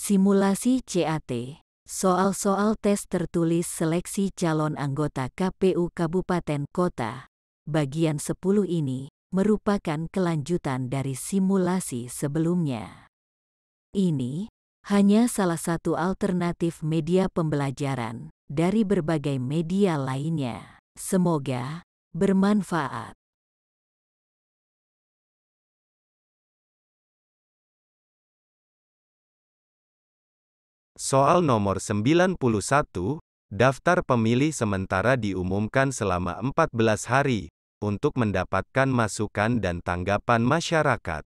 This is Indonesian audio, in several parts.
Simulasi CAT, soal-soal tes tertulis seleksi calon anggota KPU Kabupaten Kota, bagian 10 ini, merupakan kelanjutan dari simulasi sebelumnya. Ini hanya salah satu alternatif media pembelajaran dari berbagai media lainnya. Semoga bermanfaat. Soal nomor 91, daftar pemilih sementara diumumkan selama 14 hari, untuk mendapatkan masukan dan tanggapan masyarakat.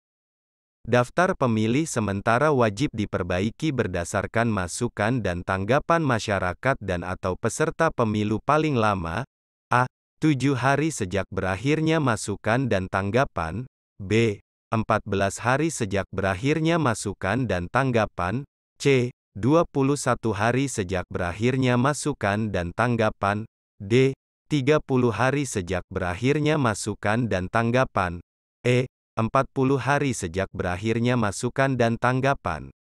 Daftar pemilih sementara wajib diperbaiki berdasarkan masukan dan tanggapan masyarakat dan/atau peserta pemilu paling lama, a. 7 hari sejak berakhirnya masukan dan tanggapan, b. 14 hari sejak berakhirnya masukan dan tanggapan, c. 21 hari sejak berakhirnya masukan dan tanggapan, d. 30 hari sejak berakhirnya masukan dan tanggapan, e. 40 hari sejak berakhirnya masukan dan tanggapan.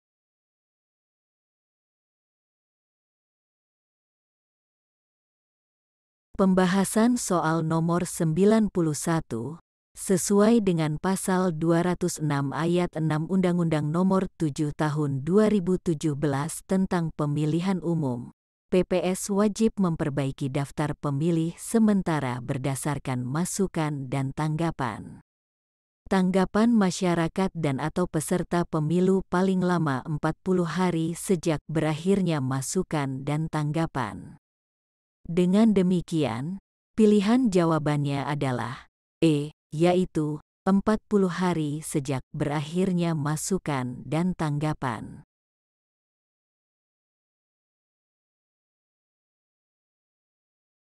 Pembahasan soal nomor 91, sesuai dengan Pasal 206 Ayat 6 Undang-Undang Nomor 7 Tahun 2017 tentang Pemilihan Umum. PPS wajib memperbaiki daftar pemilih sementara berdasarkan masukan dan tanggapan. Tanggapan masyarakat dan/atau peserta pemilu paling lama 40 hari sejak berakhirnya masukan dan tanggapan. Dengan demikian, pilihan jawabannya adalah E, yaitu 40 hari sejak berakhirnya masukan dan tanggapan.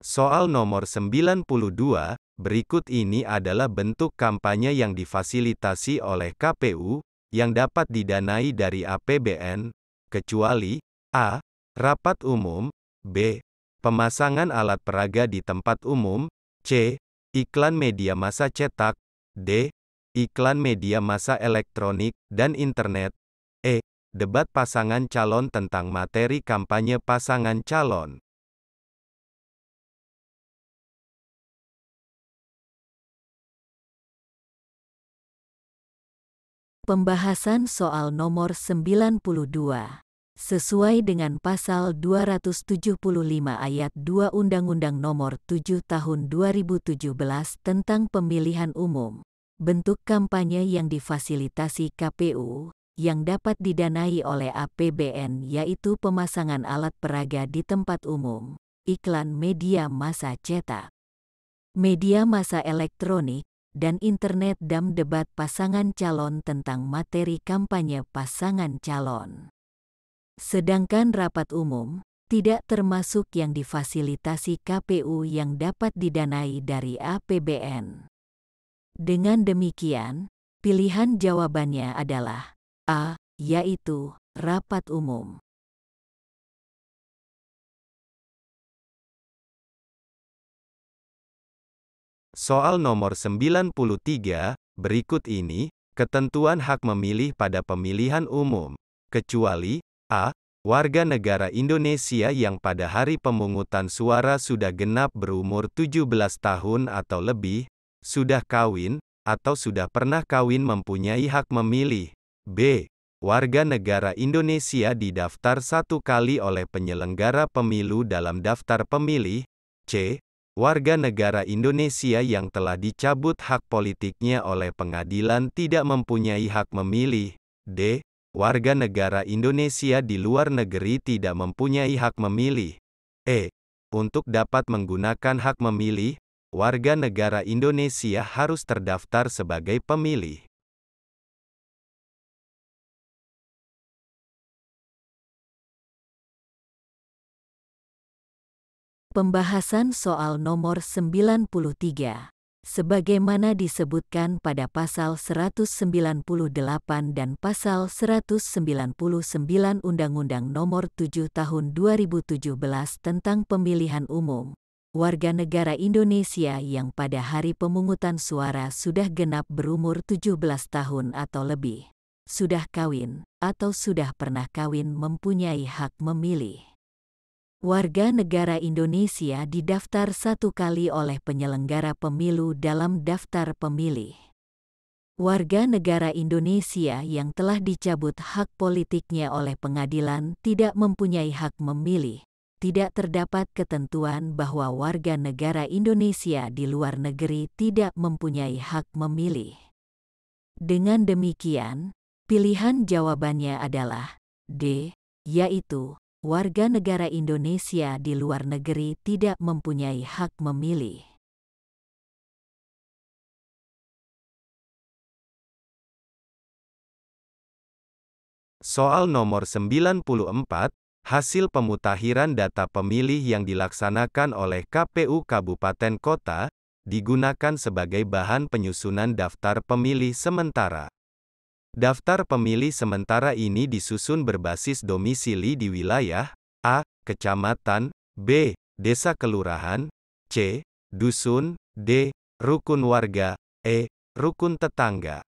Soal nomor 92, berikut ini adalah bentuk kampanye yang difasilitasi oleh KPU, yang dapat didanai dari APBN, kecuali a. Rapat umum, b. Pemasangan alat peraga di tempat umum, c. Iklan media massa cetak, d. Iklan media massa elektronik dan internet, e. Debat pasangan calon tentang materi kampanye pasangan calon. Pembahasan soal nomor 92. Sesuai dengan Pasal 275 Ayat 2 Undang-Undang Nomor 7 Tahun 2017 tentang Pemilihan Umum, bentuk kampanye yang difasilitasi KPU, yang dapat didanai oleh APBN yaitu pemasangan alat peraga di tempat umum, iklan media massa cetak, media massa elektronik, dan internet dan debat pasangan calon tentang materi kampanye pasangan calon. Sedangkan rapat umum, tidak termasuk yang difasilitasi KPU yang dapat didanai dari APBN. Dengan demikian, pilihan jawabannya adalah A, yaitu rapat umum. Soal nomor 93, berikut ini, ketentuan hak memilih pada pemilihan umum, kecuali a. Warga negara Indonesia yang pada hari pemungutan suara sudah genap berumur 17 tahun atau lebih, sudah kawin, atau sudah pernah kawin mempunyai hak memilih. B. Warga negara Indonesia didaftar 1 kali oleh penyelenggara pemilu dalam daftar pemilih. C. Warga negara Indonesia yang telah dicabut hak politiknya oleh pengadilan tidak mempunyai hak memilih. D. Warga negara Indonesia di luar negeri tidak mempunyai hak memilih. E. Untuk dapat menggunakan hak memilih, warga negara Indonesia harus terdaftar sebagai pemilih. Pembahasan soal nomor 93. Sebagaimana disebutkan pada Pasal 198 dan Pasal 199 Undang-Undang Nomor 7 Tahun 2017 tentang Pemilihan Umum, warga negara Indonesia yang pada hari pemungutan suara sudah genap berumur 17 tahun atau lebih, sudah kawin, atau sudah pernah kawin mempunyai hak memilih. Warga negara Indonesia didaftar 1 kali oleh penyelenggara pemilu dalam daftar pemilih. Warga negara Indonesia yang telah dicabut hak politiknya oleh pengadilan tidak mempunyai hak memilih. Tidak terdapat ketentuan bahwa warga negara Indonesia di luar negeri tidak mempunyai hak memilih. Dengan demikian, pilihan jawabannya adalah D, yaitu warga negara Indonesia di luar negeri tidak mempunyai hak memilih. Soal nomor 94, hasil pemutakhiran data pemilih yang dilaksanakan oleh KPU Kabupaten Kota, digunakan sebagai bahan penyusunan daftar pemilih sementara. Daftar pemilih sementara ini disusun berbasis domisili di wilayah A. Kecamatan, B. Desa kelurahan, C. Dusun, D. Rukun warga, E. Rukun tetangga.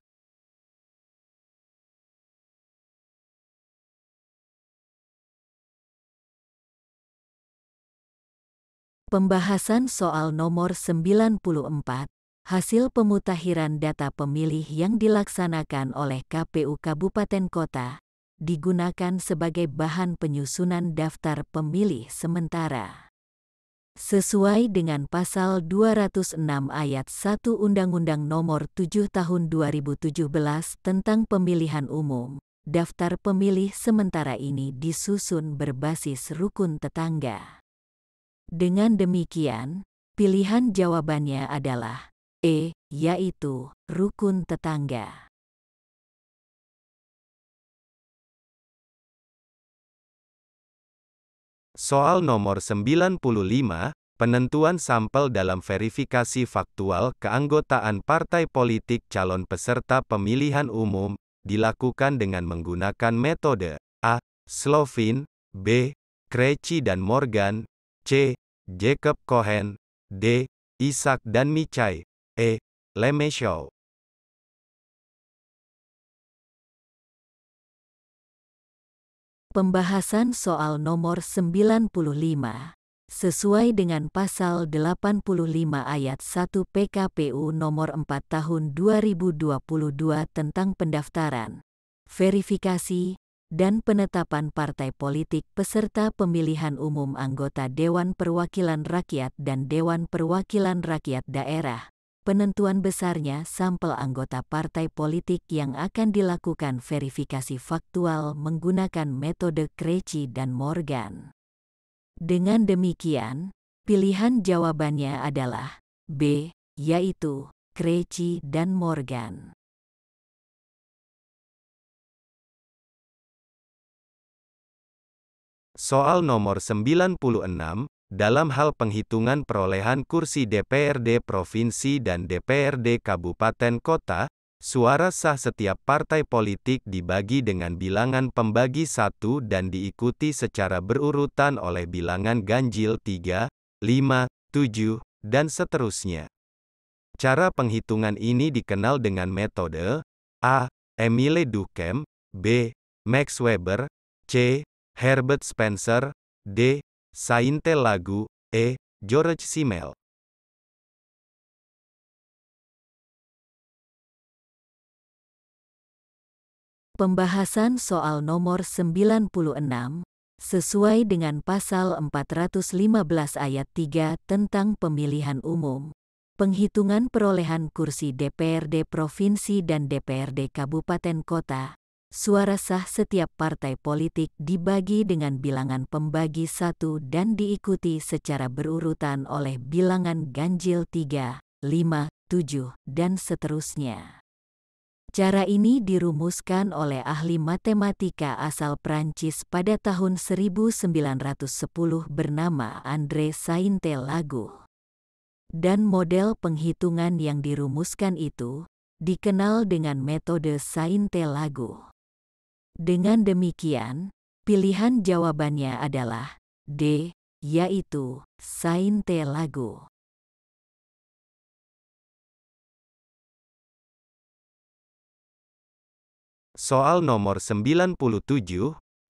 Pembahasan soal nomor 94. Hasil pemutakhiran data pemilih yang dilaksanakan oleh KPU Kabupaten Kota, digunakan sebagai bahan penyusunan daftar pemilih sementara. Sesuai dengan Pasal 206 Ayat 1 Undang-Undang Nomor 7 Tahun 2017 tentang Pemilihan Umum, daftar pemilih sementara ini disusun berbasis rukun tetangga. Dengan demikian, pilihan jawabannya adalah E, yaitu rukun tetangga. Soal nomor 95, penentuan sampel dalam verifikasi faktual keanggotaan partai politik calon peserta pemilihan umum, dilakukan dengan menggunakan metode A. Slovin, B. Krejci dan Morgan, C. Jacob Cohen, D. Isaac dan Michay, E. Lemeshow. Pembahasan soal nomor 95. Sesuai dengan Pasal 85 Ayat 1 PKPU Nomor 4 Tahun 2022 tentang pendaftaran, verifikasi, dan penetapan partai politik peserta pemilihan umum anggota Dewan Perwakilan Rakyat dan Dewan Perwakilan Rakyat Daerah, penentuan besarnya sampel anggota partai politik yang akan dilakukan verifikasi faktual menggunakan metode Krejci dan Morgan. Dengan demikian, pilihan jawabannya adalah B, yaitu Krejci dan Morgan. Soal nomor 96, dalam hal penghitungan perolehan kursi DPRD Provinsi dan DPRD Kabupaten Kota, suara sah setiap partai politik dibagi dengan bilangan pembagi 1 dan diikuti secara berurutan oleh bilangan ganjil 3, 5, 7, dan seterusnya. Cara penghitungan ini dikenal dengan metode A. Emile Durkheim, B. Max Weber, C. Herbert Spencer, D. Sainte Lagu, E. George Simmel. Pembahasan soal nomor 96, sesuai dengan Pasal 415 Ayat 3 tentang Pemilihan Umum, penghitungan perolehan kursi DPRD Provinsi dan DPRD Kabupaten Kota, suara sah setiap partai politik dibagi dengan bilangan pembagi 1 dan diikuti secara berurutan oleh bilangan ganjil 3, 5, 7, dan seterusnya. Cara ini dirumuskan oleh ahli matematika asal Prancis pada tahun 1910 bernama André Sainte Lagu. Dan model penghitungan yang dirumuskan itu dikenal dengan metode Sainte Lagu. Dengan demikian, pilihan jawabannya adalah D, yaitu Sainte Lagu. Soal nomor 97,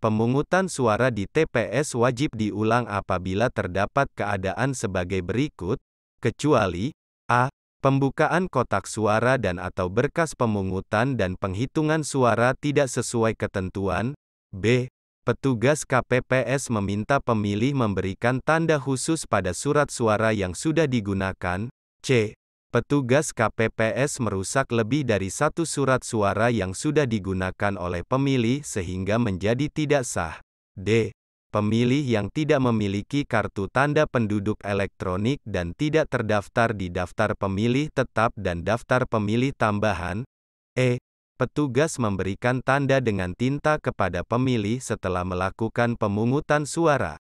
pemungutan suara di TPS wajib diulang apabila terdapat keadaan sebagai berikut, kecuali a. Pembukaan kotak suara dan/atau berkas pemungutan dan penghitungan suara tidak sesuai ketentuan, b. Petugas KPPS meminta pemilih memberikan tanda khusus pada surat suara yang sudah digunakan, c. Petugas KPPS merusak lebih dari satu surat suara yang sudah digunakan oleh pemilih sehingga menjadi tidak sah. D. Pemilih yang tidak memiliki kartu tanda penduduk elektronik dan tidak terdaftar di daftar pemilih tetap dan daftar pemilih tambahan. E. Petugas memberikan tanda dengan tinta kepada pemilih setelah melakukan pemungutan suara.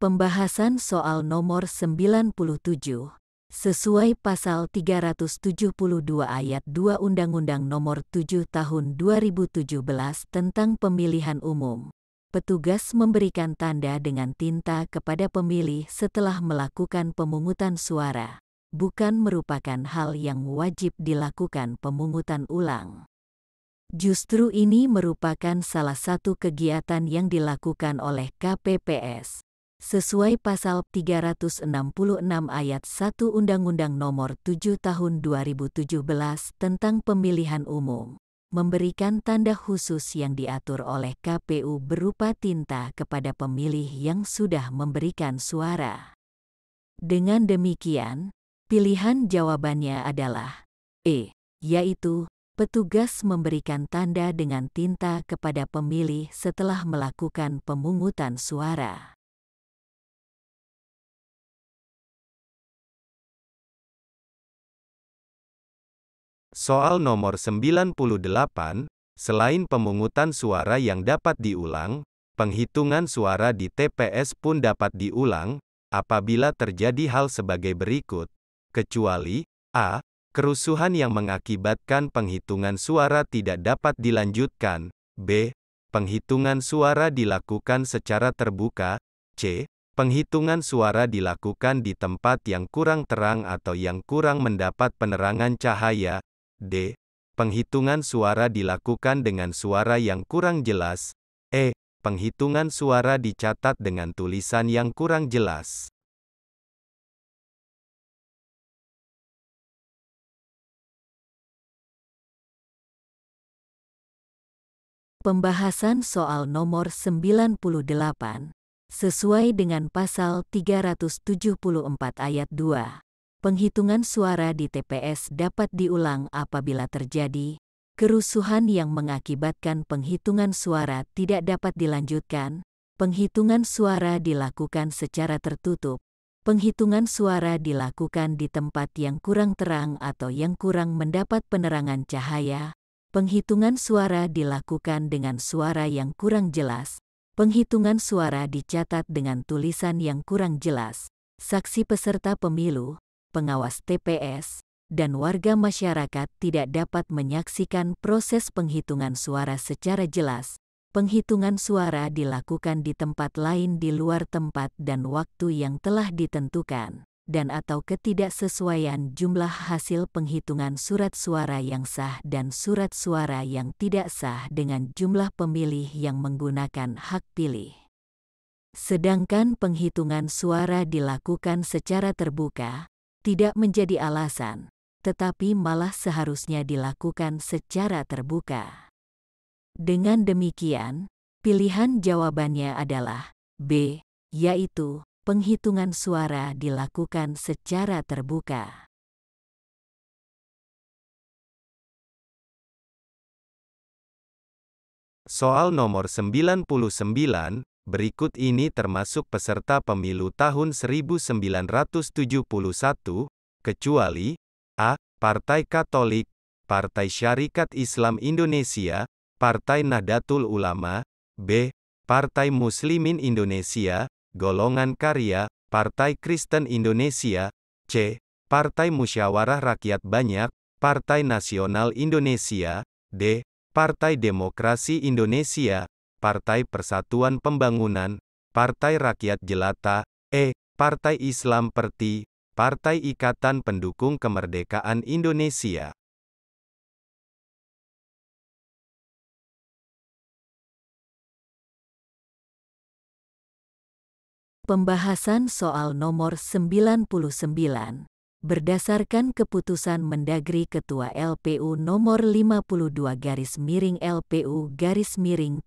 Pembahasan soal nomor 97. Sesuai pasal 372 ayat 2 Undang-Undang Nomor 7 Tahun 2017 tentang Pemilihan Umum, petugas memberikan tanda dengan tinta kepada pemilih setelah melakukan pemungutan suara, bukan merupakan hal yang wajib dilakukan pemungutan ulang. Justru ini merupakan salah satu kegiatan yang dilakukan oleh KPPS. Sesuai pasal 366 ayat 1 Undang-Undang Nomor 7 Tahun 2017 tentang Pemilihan Umum, memberikan tanda khusus yang diatur oleh KPU berupa tinta kepada pemilih yang sudah memberikan suara. Dengan demikian, pilihan jawabannya adalah E, yaitu petugas memberikan tanda dengan tinta kepada pemilih setelah melakukan pemungutan suara. Soal nomor 98, selain pemungutan suara yang dapat diulang, penghitungan suara di TPS pun dapat diulang, apabila terjadi hal sebagai berikut, kecuali a. Kerusuhan yang mengakibatkan penghitungan suara tidak dapat dilanjutkan, b. Penghitungan suara dilakukan secara terbuka, c. Penghitungan suara dilakukan di tempat yang kurang terang atau yang kurang mendapat penerangan cahaya, d. Penghitungan suara dilakukan dengan suara yang kurang jelas, e. Penghitungan suara dicatat dengan tulisan yang kurang jelas. Pembahasan soal nomor 98. Sesuai dengan pasal 374 ayat 2. Penghitungan suara di TPS dapat diulang apabila terjadi kerusuhan yang mengakibatkan penghitungan suara tidak dapat dilanjutkan, penghitungan suara dilakukan secara tertutup, penghitungan suara dilakukan di tempat yang kurang terang atau yang kurang mendapat penerangan cahaya, penghitungan suara dilakukan dengan suara yang kurang jelas, penghitungan suara dicatat dengan tulisan yang kurang jelas, saksi peserta pemilu, pengawas TPS, dan warga masyarakat tidak dapat menyaksikan proses penghitungan suara secara jelas. Penghitungan suara dilakukan di tempat lain di luar tempat dan waktu yang telah ditentukan, dan atau ketidaksesuaian jumlah hasil penghitungan surat suara yang sah dan surat suara yang tidak sah dengan jumlah pemilih yang menggunakan hak pilih. Sedangkan penghitungan suara dilakukan secara terbuka, tidak menjadi alasan, tetapi malah seharusnya dilakukan secara terbuka. Dengan demikian, pilihan jawabannya adalah B, yaitu penghitungan suara dilakukan secara terbuka. Soal nomor 99, berikut ini termasuk peserta pemilu tahun 1971, kecuali a. Partai Katolik, Partai Syarikat Islam Indonesia, Partai Nahdlatul Ulama, b. Partai Muslimin Indonesia, Golongan Karya, Partai Kristen Indonesia, c. Partai Musyawarah Rakyat Banyak, Partai Nasional Indonesia, d. Partai Demokrasi Indonesia, Partai Persatuan Pembangunan, Partai Rakyat Jelata, e. Partai Islam Perti, Partai Ikatan Pendukung Kemerdekaan Indonesia. Pembahasan soal nomor 99. Berdasarkan keputusan Mendagri Ketua LPU nomor 52/LPU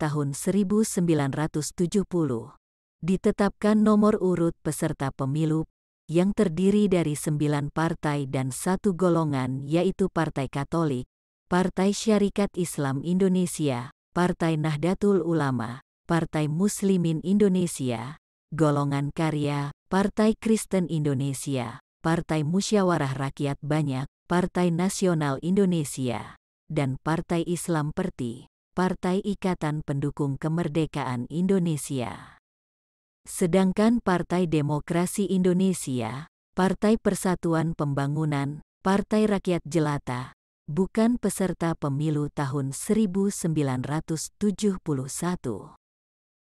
tahun 1970, ditetapkan nomor urut peserta pemilu yang terdiri dari 9 partai dan 1 golongan, yaitu Partai Katolik, Partai Syarikat Islam Indonesia, Partai Nahdlatul Ulama, Partai Muslimin Indonesia, Golongan Karya, Partai Kristen Indonesia, Partai Musyawarah Rakyat Banyak, Partai Nasional Indonesia, dan Partai Islam Perti, Partai Ikatan Pendukung Kemerdekaan Indonesia. Sedangkan Partai Demokrasi Indonesia, Partai Persatuan Pembangunan, Partai Rakyat Jelata, bukan peserta pemilu tahun 1971.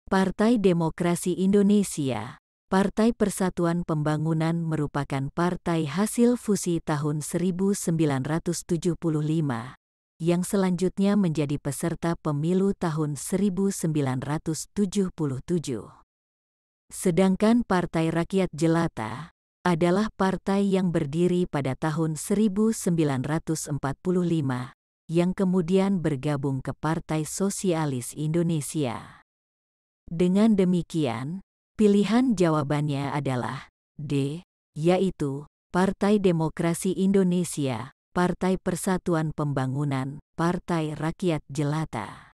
Partai Demokrasi Indonesia, Partai Persatuan Pembangunan merupakan partai hasil fusi tahun 1975, yang selanjutnya menjadi peserta pemilu tahun 1977. Sedangkan Partai Rakyat Jelata adalah partai yang berdiri pada tahun 1945, yang kemudian bergabung ke Partai Sosialis Indonesia. Dengan demikian, pilihan jawabannya adalah D, yaitu Partai Demokrasi Indonesia, Partai Persatuan Pembangunan, Partai Rakyat Jelata.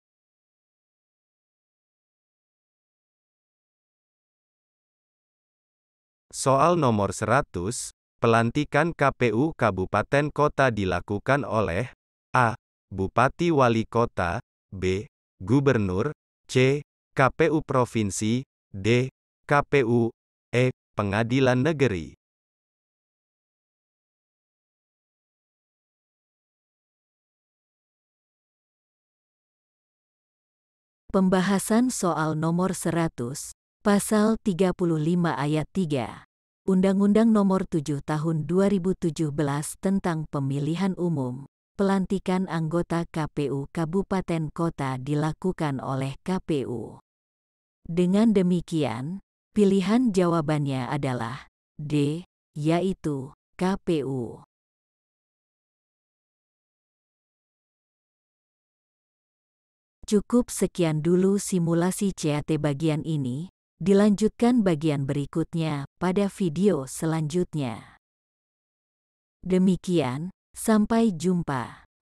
Soal nomor 100, pelantikan KPU Kabupaten Kota dilakukan oleh A. Bupati Wali Kota, B. Gubernur, C. KPU Provinsi, D. KPU, E. Pengadilan Negeri. Pembahasan soal nomor 100, Pasal 35 Ayat 3, Undang-Undang Nomor 7 Tahun 2017 tentang Pemilihan Umum, pelantikan anggota KPU Kabupaten Kota dilakukan oleh KPU. Dengan demikian, pilihan jawabannya adalah D, yaitu KPU. Cukup sekian dulu simulasi CAT bagian ini, dilanjutkan bagian berikutnya pada video selanjutnya. Demikian, sampai jumpa.